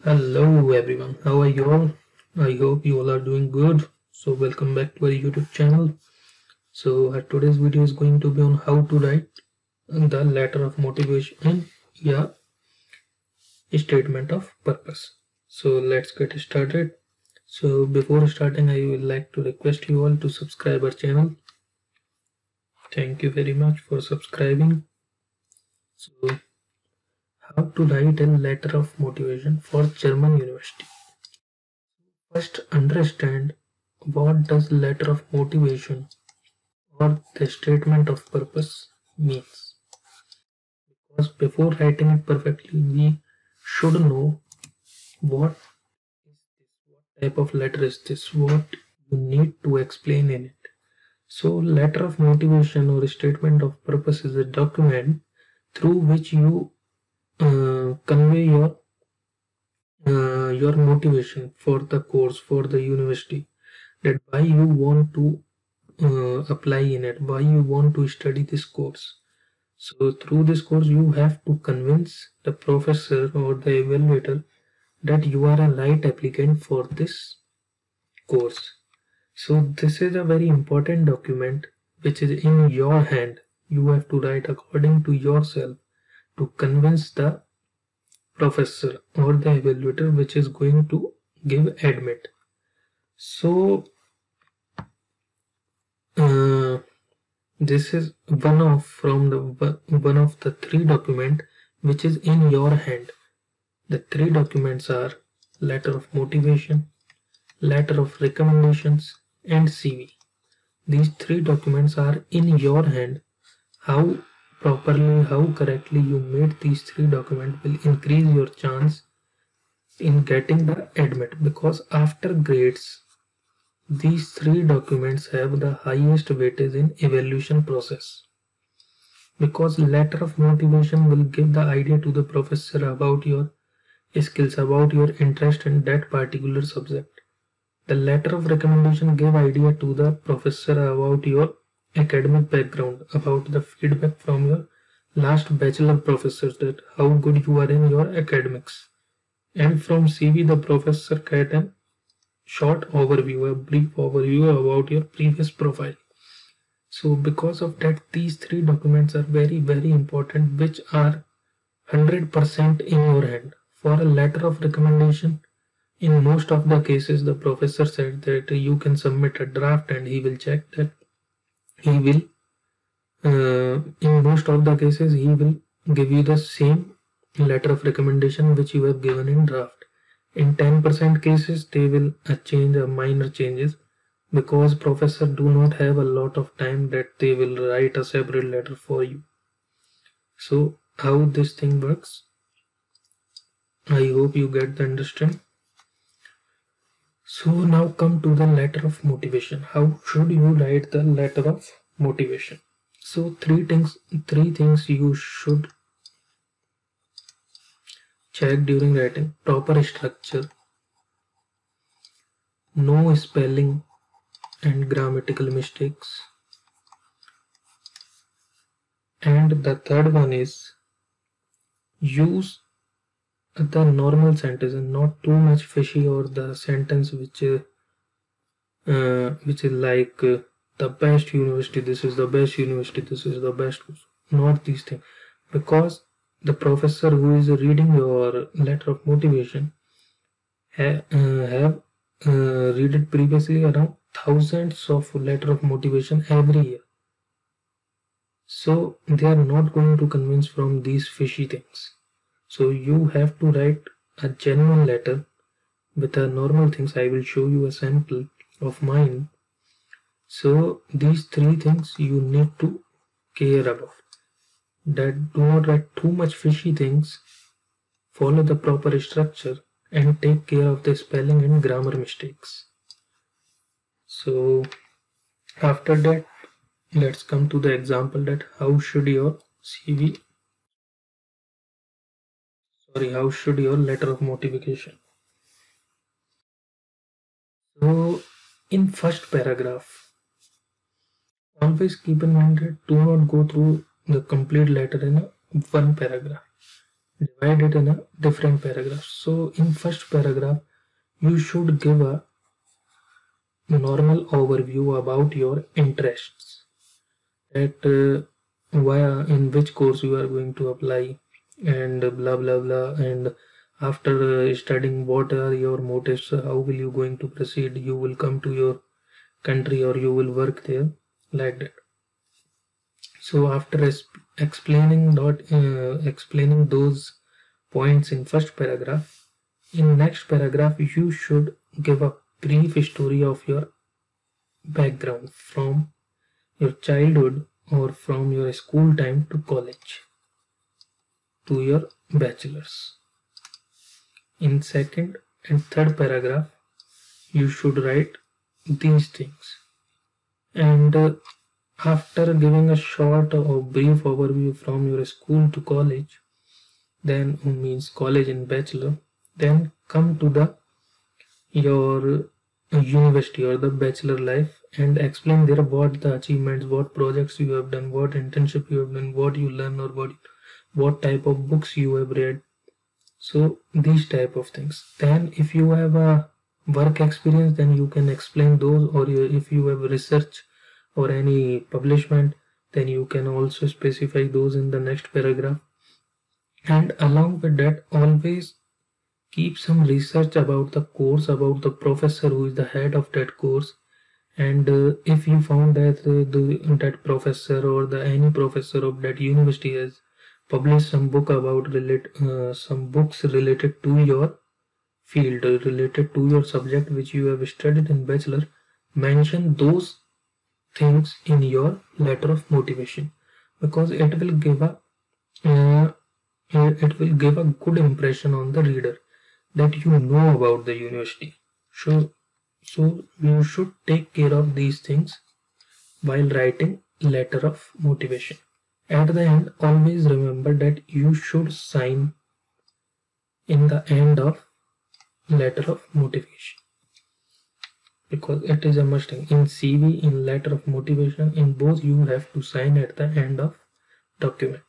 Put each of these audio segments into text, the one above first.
Hello everyone, how are you all? I hope you all are doing good. So welcome back to our YouTube channel. So today's video is going to be on how to write the letter of motivation and statement of purpose. So let's get started. So before starting, I would like to request you all to subscribe our channel. Thank you very much for subscribing. So how to write a letter of motivation for German university. First, understand what does letter of motivation or the statement of purpose means. Because before writing it perfectly, we should know what is this, what type of letter is this, what you need to explain in it. So, letter of motivation or statement of purpose is a document through which you convey your motivation for the course, for the university, that why you want to apply in it, why you want to study this course. So through this course you have to convince the professor or the evaluator that you are a right applicant for this course. So this is a very important document which is in your hand. You have to write according to yourself to convince the professor or the evaluator which is going to give admit. So uh, this is one of the three document which is in your hand. The three documents are letter of motivation, letter of recommendations, and CV. These three documents are in your hand. How properly, how correctly you made these three documents will increase your chance in getting the admit, because after grades these three documents have the highest weightage in evaluation process, because letter of motivation will give the idea to the professor about your skills, about your interest in that particular subject. The letter of recommendation gave idea to the professor about your academic background, about the feedback from your last bachelor professors, that how good you are in your academics. And from CV the professor get a short overview, a brief overview about your previous profile. So because of that, these three documents are very important, which are 100% in your hand. For a letter of recommendation, in most of the cases the professor said that you can submit a draft and he will check that. He will in most of the cases he will give you the same letter of recommendation which you have given in draft. In 10% cases they will change minor changes, because professor do not have a lot of time that they will write a separate letter for you. So how this thing works, I hope you get the understand. So now come to the letter of motivation. How should you write the letter of motivation? So three things you should check during writing: proper structure, no spelling and grammatical mistakes, and the third one is use the normal sentence and not too much fishy, or the sentence which is like the best university, this is the best university, this is the best. Not these things, because the professor who is reading your letter of motivation have read it previously around thousands of letter of motivation every year. So they are not going to convince from these fishy things. So you have to write a genuine letter with a normal things. I will show you a sample of mine. So these three things you need to care about. That do not write too much fishy things, follow the proper structure, and take care of the spelling and grammar mistakes. So after that, let's come to the example that how should your letter of motivation. So in first paragraph, always keep in mind that do not go through the complete letter in one paragraph. divide it in a different paragraph. So in first paragraph, you should give a normal overview about your interests, that in which course you are going to apply, and blah blah blah, and after studying, what are your motives, how will you going to proceed, you will come to your country or you will work there, like that. So after explaining those points in first paragraph, in next paragraph you should give a brief story of your background from your childhood or from your school time to college to your bachelor's. In second and third paragraph, you should write these things. And after giving a short or brief overview from your school to college, then means college and bachelor, then come to the your university or the bachelor life and explain there what the achievements, what projects you have done, what internship you have done, what you learn, or what type of books you have read. So these type of things. Then if you have a work experience, then you can explain those, or if you have research or any publishment, then you can also specify those in the next paragraph. And along with that, always keep some research about the course, about the professor who is the head of that course. And if you found that that professor or the any professor of that university has published some book about some books related to your field, related to your subject which you have studied in bachelor, mention those things in your letter of motivation, because uh, it will give a good impression on the reader that you know about the university. So you should take care of these things while writing letter of motivation. At the end, always remember that you should sign in the end of letter of motivation, because it is a must thing. In CV, in letter of motivation, in both you have to sign at the end of document.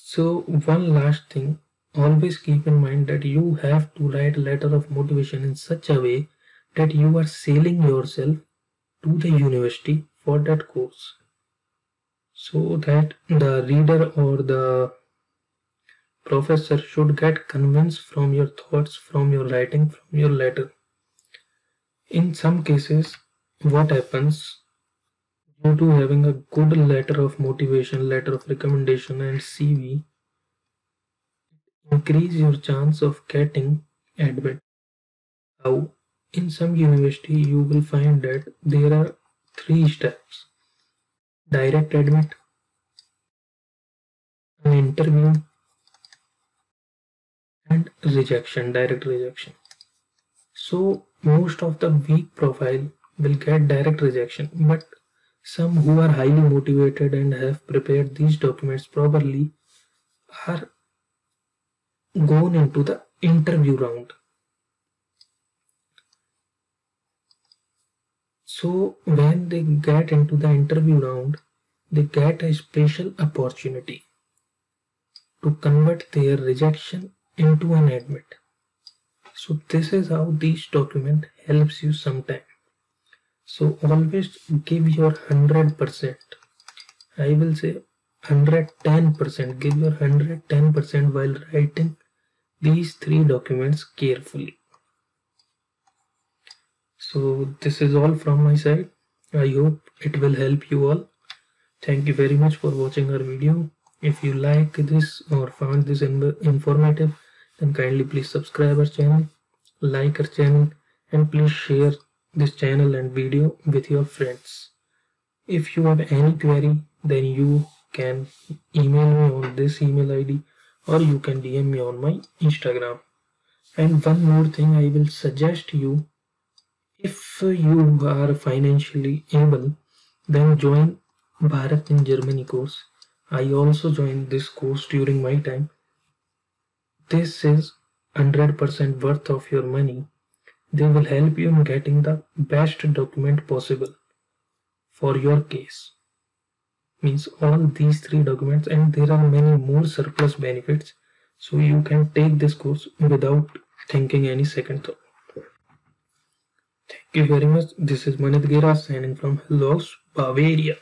So one last thing, always keep in mind that you have to write letter of motivation in such a way that you are selling yourself to the university for that course, so that the reader or the professor should get convinced from your thoughts, from your writing, from your letter. In some cases, what happens, due to having a good letter of motivation, letter of recommendation, and CV, increase your chance of getting admit. How? In some university, you will find that there are three steps: direct admit, an interview, and rejection, direct rejection. So most of the weak profile will get direct rejection, but some who are highly motivated and have prepared these documents properly are gone into the interview round. So when they get into the interview round, they get a special opportunity to convert their rejection into an admit. So this is how this document helps you sometime. So always give your 100%. I will say 110%. Give your 110% while writing these three documents carefully. So this is all from my side. I hope it will help you all. Thank you very much for watching our video. If you like this or found this informative, then kindly please subscribe our channel, like our channel, and please share this channel and video with your friends. If you have any query, then you can email me on this email ID, or you can DM me on my Instagram. And one more thing I will suggest you, if you are financially able, then join Bharat in Germany course. I also joined this course during my time. This is 100% worth of your money. They will help you in getting the best document possible for your case. means all these 3 documents, and there are many more surplus benefits, so you can take this course without thinking any second thought. Thank you very much. This is Manit Gera signing from Hellos, Bavaria.